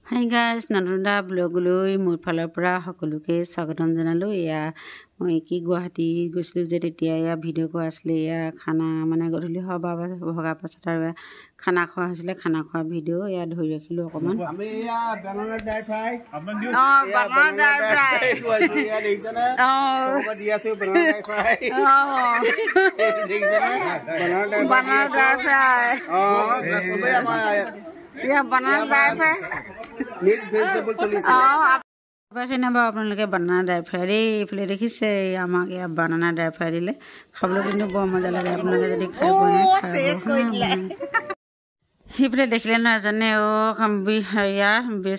Hi guys, নতুনটা ব্লগলৈ মোৰ ফালৰ পৰা সকলোকে স্বাগতম জনালোঁ। এয়া মই গুৱাহাটী গৈছিলোঁ যে তেতিয়া এয়া ভিডিঅ' কৰা আছিলে। এয়া খানা মানে গধূলি ভগাৰ পাছত আৰু খানা খোৱা হৈছিলে। খানা খোৱা ভিডিঅ' এয়া ধৰি ৰাখিলোঁ অকণমান। পাইছেনে বাৰু আপোনালোকে বানানা ড্ৰাই ফ্ৰাই দেই? এইফালে দেখিছে আমাক এয়া বানানা ড্ৰাই ফ্ৰাই দিলে। খাবলৈ কিন্তু বৰ মজা লাগে। আপোনালোকে যদি খাই পোৱা সেইফালে দেখিলে নহয় এজনে হেৰিয়া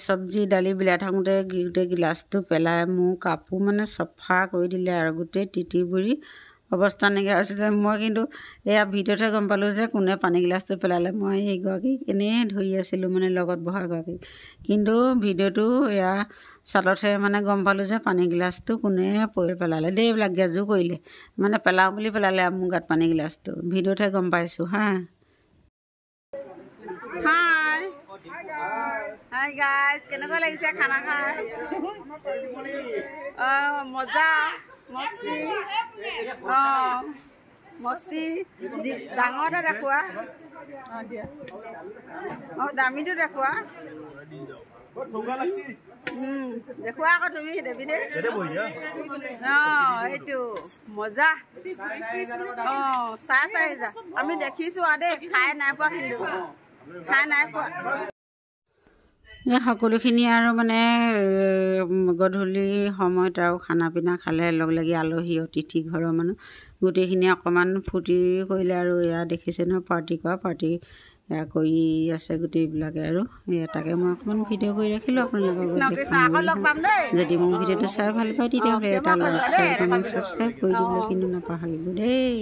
চব্জি দালি বিলাই থাকোঁতে গোটেই গিলাচটো পেলাই মোৰ কাপোৰ মানে চফা কৰি দিলে আৰু গোটেই তিতি বুৰি অৱস্থা নাইকিয়া হৈছিলে। মই কিন্তু এয়া ভিডিঅ'তে গম পালোঁ যে কোনে পানী গিলাচটো পেলালে। মই এইগৰাকীক এনেই ধৰি আছিলোঁ মানে লগত বহাগৰাকীক, কিন্তু ভিডিঅ'টো এয়া চালতহে মানে গম পালোঁ যে পানী গিলাচটো কোনে পেলালে দেই। এইবিলাক গেজু কৰিলে মানে পেলাওঁ বুলি পেলালে মোৰ গাত পানী গিলাচটো। ভিডিঅ'তহে গম পাইছোঁ। হাই গাইজ, কেনেকুৱা লাগিছে খানা খাই? মজা মস্তি মস্তি ডাঙৰতে দেখুৱা, দামীটো দেখুৱা, দেখুৱা আকৌ তুমি দেৱীদে। এইটো মজা। চাই যা আমি দেখিছোঁ আৰু দেই, খাই নাই পোৱা, কিন্তু খাই নাই পোৱা। সকলোখিনি আৰু মানে গধূলি সময়ত আৰু খানা পিনা খালে লগ লাগি আলহী অতিথি ঘৰৰ মানুহ গোটেইখিনি অকণমান ফূৰ্তি কৰিলে আৰু এয়া দেখিছে নহয় পাৰ্টি এয়া কৰি আছে গোটেইবিলাকে আৰু তাকে মই অকণমান ভিডিঅ' কৰি ৰাখিলোঁ আপোনালোকক। যদি মোৰ ভিডিঅ'টো চাই ভাল পায় তেতিয়াহ'লে এটা লাইক ছাবস্ক্ৰাইব কৰি দিবলৈ কিন্তু নাপাহৰিব দেই।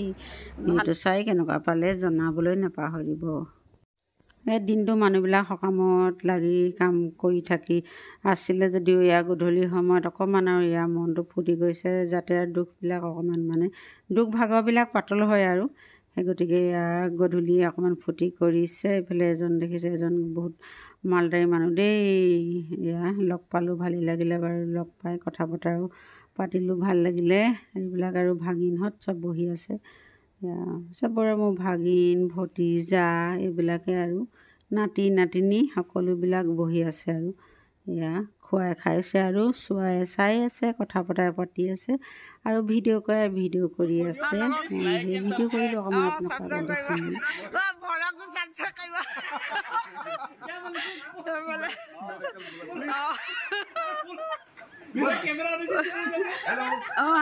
ভিডিঅ'টো চাই কেনেকুৱা পালে জনাবলৈ নাপাহৰিব। দিনটো মানুহবিলাক সকামত লাগি কাম কৰি থাকি আছিলে যদিও এয়া গধূলি সময়ত অকণমান আৰু এয়া মনটো ফূৰ্তি কৰিছে, যাতে দুখবিলাক অকণমান মানে দুখ ভাগৰবিলাক পাতল হয় আৰু সেই গতিকে এয়া গধূলি অকণমান ফূৰ্তি কৰিছে। এইফালে এজন দেখিছে, এজন বহুত মালদাৰী মানুহ দেই। এয়া লগ পালোঁ, ভালেই লাগিলে বাৰু লগ পাই, কথা বতৰাও পাতিলোঁ, ভাল লাগিলে। এইবিলাক আৰু ভাগিনহঁত চব বহি আছে। চবৰে মোৰ ভাগিন ভতিজা এইবিলাকে আৰু নাতি নাতিনী সকলোবিলাক বহি আছে আৰু এয়া খুৱাই খাইছে আৰু চাই আছে, কথা পতাই পাতি আছে আৰু ভিডিঅ' কৰি আছে। ভিডিঅ' কৰিলোঁ অকণমান আপোনালোকক দেখাম।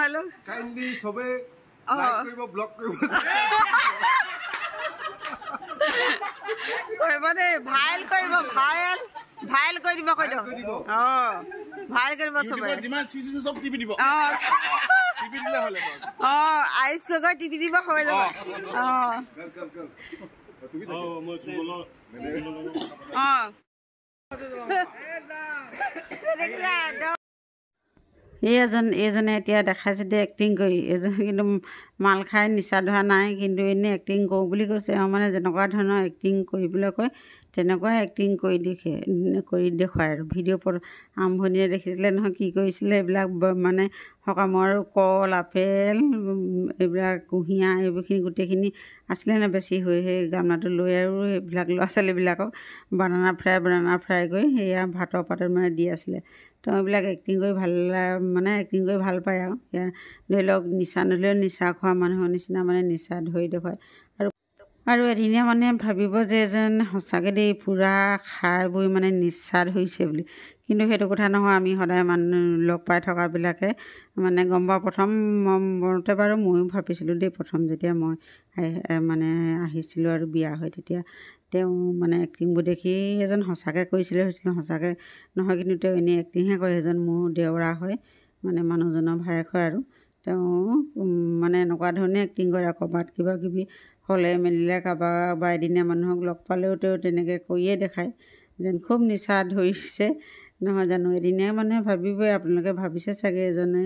হেল্ল' কৰিব দেই, ভাইৰেল কৰিব, ভাইৰেল কৰি দিব, কৈ দিয়ক। ভাইৰেল কৰিব চবে। আইচ গগৈ টিপি দিব, হৈ যাব। এইজনে এতিয়া দেখাইছে দে এক্টিং কৰি। এজনে কিন্তু মাল খাই নিচা ধৰা নাই, কিন্তু এনেই এক্টিং কৰোঁ বুলি কৈছে। মানে যেনেকুৱা ধৰণৰ এক্টিং কৰিবলৈ কয় তেনেকুৱাই এক্টিং কৰি দেখুৱায় আৰু ভিডিঅ' আৰম্ভণিৰে দেখিছিলে নহয় কি কৰিছিলে। এইবিলাক মানে সকামৰ কল আপেল এইবিলাক কুঁহিয়াৰ এইবোৰখিনি গোটেইখিনি আছিলে নে বেছি হৈ সেই গামলাটো লৈ আৰু এইবিলাক ল'ৰা ছোৱালীবিলাকক বানানা ফ্ৰাই কৰি সেয়া ভাতৰ পাতত মানে দি আছিলে। তেওঁ এইবিলাক এক্টিং কৰি এক্টিং কৰি ভাল পায় আৰু ধৰি লওক নিচা নধৰিলেও নিচা খোৱা মানুহৰ নিচিনা মানে নিচা ধৰি দেখুৱায় আৰু এদিনীয়া মানুহে ভাবিব যে এজন সঁচাকৈ দেই পূৰা খাই বৈ মানে নিচা ধৰিছে বুলি, কিন্তু সেইটো কথা নহয়। আমি সদায় মানুহ লগ পাই থকাবিলাকে মানে গম পাওঁ। প্ৰথমতে বাৰু ময়ো ভাবিছিলোঁ দেই, প্ৰথম যেতিয়া মই মানে আহিছিলোঁ আৰু বিয়া হৈ, তেতিয়া তেওঁ মানে এক্টিংবোৰ দেখি এজন সঁচাকৈ হৈছিলে সঁচাকৈ নহয়, কিন্তু তেওঁ এনেই এক্টিংহে কৰে। সেইজন মোৰ দেওৰা হয়, মানে মানুহজনৰ ভায়েক হয় আৰু তেওঁ মানে এনেকুৱা ধৰণে এক্টিং কৰে। ক'ৰবাত কিবা কিবি হ'লে মেলিলে কাৰোবাৰ বা এদিনীয়া মানুহক লগ পালেও তেওঁ তেনেকৈ কৰিয়ে দেখায় যেন খুব নিচা ধৰিছে, নহয় জানো। এদিনীয়া মানুহে ভাবিবই, আপোনালোকে ভাবিছে চাগে এজনে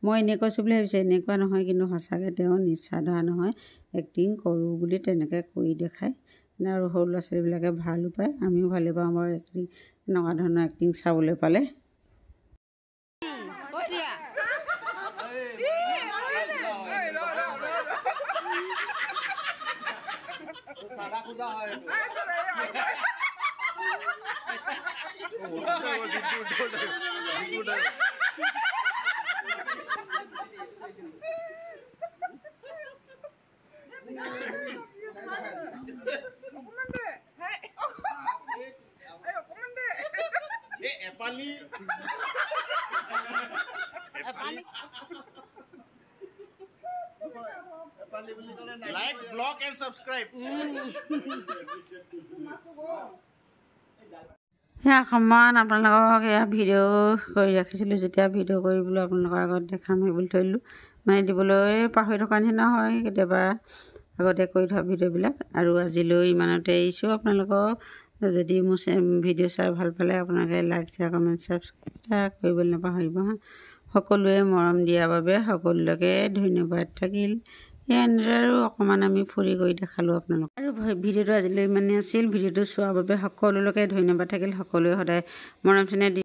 মই এনেই কৈছোঁ বুলি ভাবিছে, এনেকুৱা নহয়, কিন্তু সঁচাকৈ তেওঁ নিচা ধৰা নহয়, এক্টিং কৰোঁ বুলি তেনেকৈ কৰি দেখায়। আৰু সৰু ল'ৰা ছোৱালীবিলাকে ভালো পায়, আমিও ভালেই পাওঁ বাৰু এক্টিং এনেকুৱা ধৰণৰ এক্টিং চাবলৈ পালে। Like, blog and subscribe. সেয়া সময়ত আপোনালোকক এয়া ভিডিঅ' কৰি ৰাখিছিলোঁ, যেতিয়া ভিডিঅ' কৰিবলৈ আপোনালোকৰ আগত দেখাম বুলি থৈ দিলোঁ, মানে দিবলৈ পাহৰি থকা নিচিনা হয় কেতিয়াবা আগতে কৰি থোৱা ভিডিঅ'বিলাক। আৰু আজিলৈ ইমানতে এৰিছোঁ। আপোনালোকক যদি মোৰ ভিডিঅ' চাই ভাল পালে আপোনালোকে লাইক, শ্বেয়াৰ, কমেণ্ট, ছাবস্ক্ৰাইব কৰিবলৈ নাপাহৰিব হা। সকলোৱে মৰম দিয়াৰ বাবে সকলোলৈকে ধন্যবাদ থাকিল। এনেদৰে আৰু অকণমান আমি ফুৰি কৰি দেখালোঁ আপোনালোকক। আৰু ভিডিঅ'টো আজিলৈ ইমানেই আছিল। ভিডিঅ'টো চোৱাৰ বাবে সকলোলৈকে ধন্যবাদ থাকিল। সকলোৱে সদায় মৰম চেনেহ দি